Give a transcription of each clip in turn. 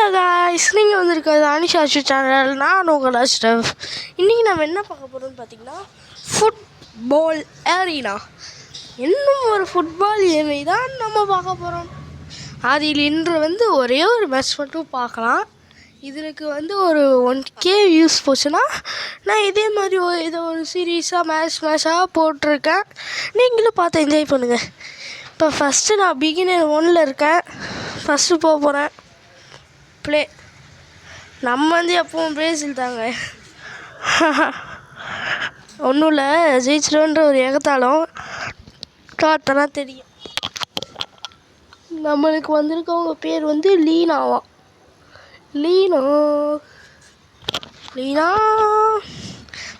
Hello guys, நீங்கள் வந்திருக்கிறது அனிஷாஷு channel. நான் உங்கள் அஷ்ரஃப். இன்றைக்கி நம்ம என்ன பார்க்க போகிறோம்னு பார்த்தீங்கன்னா, ஃபுட்பால் ஏரினா. இன்னும் ஒரு ஃபுட்பால் ஏரி தான் நம்ம பார்க்க போகிறோம். அதில் இன்று ஒரே ஒரு மேட்ச் மட்டும் பார்க்கலாம். இதற்கு ஒரு 1K வியூஸ் போச்சுன்னா நான் இதே மாதிரி ஏதோ ஒரு சீரீஸாக மேட்சாக போட்டிருக்கேன். நீங்களும் பார்த்து என்ஜாய் பண்ணுங்கள். இப்போ ஃபஸ்ட்டு நான் பிகினர் 1ல் இருக்கேன். ஃபஸ்ட்டு போக போகிறேன். ப்ளே. நம்ம எப்பவும் பிரேசில் தாங்க. ஒன்றும் இல்லை, ஜெயிச்சிடுன்ற ஒரு ஏகத்தாலும் காத்தனா தெரியும். நம்மளுக்கு வந்திருக்கவங்க பேர் லீனாவாம். லீனா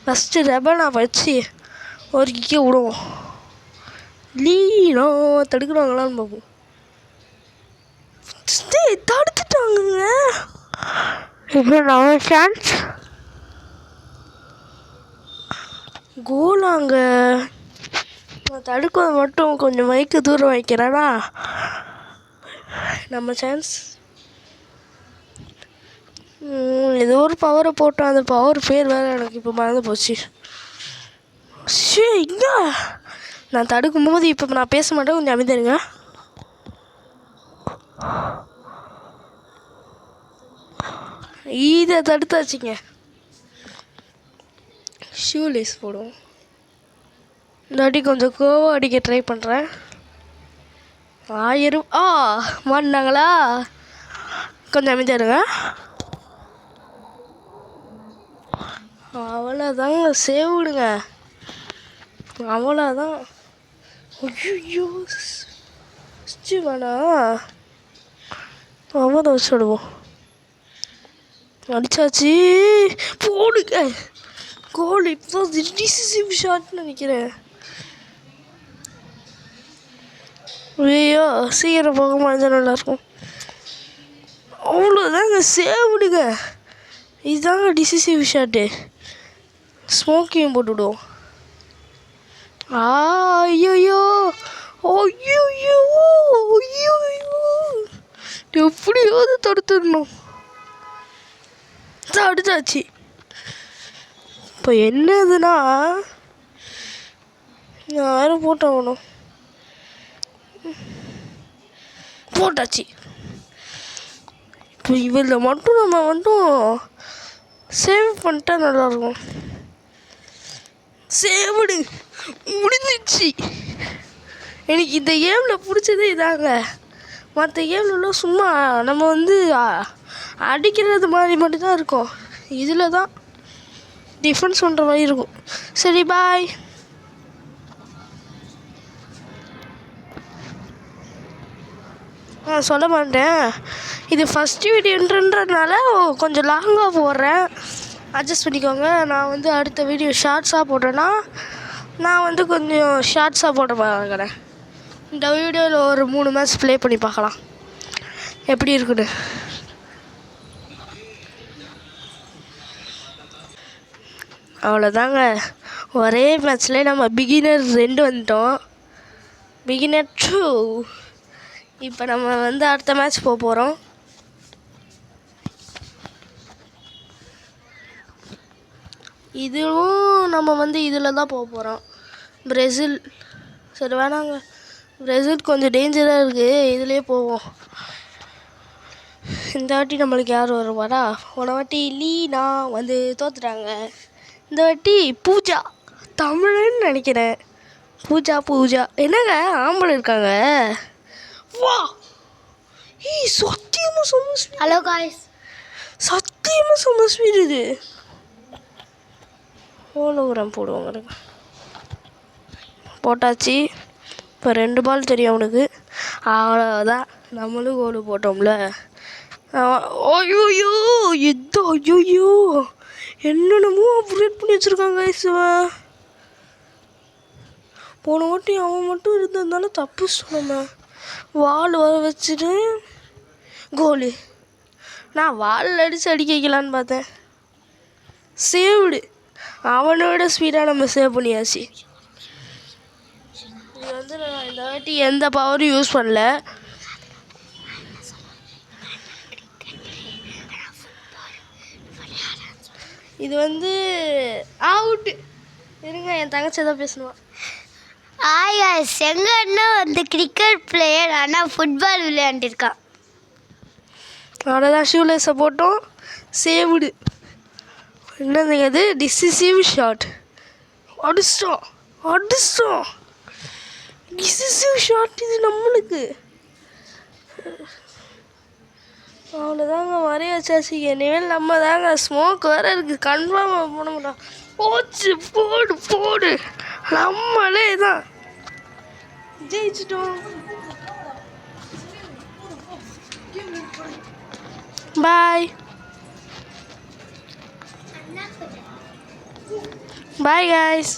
ஃபஸ்ட்டு ரெபனா வச்சு ஒரு கிக்கே விடுவோம். லீனா தடுக்கிறாங்களான்னு பார்ப்போம். தடுத்துட்டாங்க. இப்போ நம்ம சான்ஸ் கோலாங்க. நான் தடுக்கிறது மட்டும் கொஞ்சம் மைக்கு தூரம் வைக்கிறேன்னா நம்ம சான்ஸ். ஏதோ ஒரு பவரை போட்டோம். அந்த பவர் பேர் வேறு எனக்கு இப்போ மறந்து போச்சு. இங்க நான் தடுக்கும்போது இப்போ நான் பேச மாட்டேன், கொஞ்சம் அமைதிருங்க. இதை தடுத்தாச்சுங்க. ஷூலேஸ் போடுவோம். இந்த வாட்டி கொஞ்சம் கோவா அடிக்க ட்ரை பண்ணுறேன். 1000 மாட்டினாங்களா? கொஞ்சம் அமைதியாக இருங்க. அவ்வளோதாங்க, சேவ் விடுங்க. அவ்வளோதான். ஐயோ வேணா, அவன் வச்சு விடுவோம். அடிச்சாச்சு, போடுங்க கோல். இப்போ டிசிசிவ் ஷாட்னு நினைக்கிறேன். ஐயோ சீக்கிரம் போக மாதிரி நல்லாயிருக்கும். அவ்வளோதாங்க, சேவ் விடுங்க. இதுதாங்க டிசிசிவ் ஷாட்டு. ஸ்மோக்கியும் போட்டு விடுவோம். ஐயோ எப்படியாவது தடுத்துடணும். தடுத்தாச்சு. இப்போ என்னதுன்னா யாரும் போட்டாகணும். போட்டாச்சு. இப்போ இதில் மட்டும் நம்ம சேவ் பண்ணிட்டா நல்லாயிருக்கும். சேவ்டு முடிஞ்சிச்சு. எனக்கு இந்த கேமில் பிடிச்சதே இதாங்க. மற்ற கேம்லாம் சும்மா நம்ம அடிக்கிறது மாதிரி மட்டும்தான் இருக்கும். இதில் தான் டிஃபென்ஸ் பண்ணுற மாதிரி இருக்கும். சரி, பாய். சொல்ல மாட்டேன். இது ஃபஸ்ட்டு வீடியோன்றதுனால கொஞ்சம் லாங்காக போடுறேன். அட்ஜஸ்ட் பண்ணிக்கோங்க. நான் அடுத்த வீடியோ ஷார்ட்ஸாக போடுறேன்னா நான் கொஞ்சம் ஷார்ட்ஸாக போட பார்க்குறேன். இந்த வீடியோவில் ஒரு 3 மேட்ச் ப்ளே பண்ணி பார்க்கலாம் எப்படி இருக்குன்னு. அவ்வளோதாங்க, ஒரே மேட்ச்லேயே நம்ம பிகினர் 2 வந்துட்டோம். பிகினர் 2. இப்போ நம்ம அடுத்த மேட்ச் போக போகிறோம். இதுவும் நம்ம இதில் தான் போக போகிறோம். பிரேசில். சரி வேணாங்க, பிரேசில் கொஞ்சம் டேஞ்சராக இருக்குது. இதுலேயே போவோம். இந்த வாட்டி நம்மளுக்கு யார் வருவாரா? போன வாட்டி லீனா தோத்துட்டாங்க. இந்த வாட்டி பூஜா, தமிழ்னு நினைக்கிறேன். பூஜா என்னங்க ஆம்பளை இருக்காங்க? வா, சத்தியமாக செம்ம ஸ்பீட். ஹலோ காய்ஸ், சத்தியமாக செம்ம ஸ்பீட். இது ஹோலோகிராம் போடுவாங்க. போட்டாச்சு. இப்போ 2 பால் தெரியும் அவனுக்கு. அவ்வளோதான், நம்மளும் கோலு போட்டோம்ல. ஐயோ என்னென்னமோ அப்டேட் பண்ணி வச்சுருக்காங்க. போன வாட்டி அவன் மட்டும் இருந்ததுனால தப்பு சொன்ன. வால் வர வச்சுட்டு கோலு. நான் வால் அடிக்க வைக்கலான்னு பார்த்தேன். சேவ்டு. அவனோட ஸ்பீடாக நம்ம சேவ் பண்ணியாச்சு. இது நான் இந்த வாட்டி எந்த பவரும் யூஸ் பண்ணல. இது வந்து அவுட்டு. இருங்க, என் தங்கச்சி தான் பேசணுமா. ஆயா எங்கள் அண்ணன் வந்து கிரிக்கெட் பிளேயர், ஆனால் ஃபுட்பால் விளையாண்டுருக்கான். அவ்வளோதான், ஷூலேஸை போட்டோம், சேவ்டு. என்னது அது? டிசிசிவ் ஷாட். அடிச்சிட்டோம் அடிச்சிட்டோம். டிசிசிவ் ஷாட் இது நம்மளுக்கு. அவ்வளோதாங்க, வரையாச்சாச்சு. இனிமேல் நம்ம தாங்க. ஸ்மோக் வேறு இருக்குது, கன்ஃபார்மாக போட மாட்டோம். போச்சு, போடு போடு, நம்மளே தான் ஜெயிச்சிட்டோம். பாய் பாய் guys.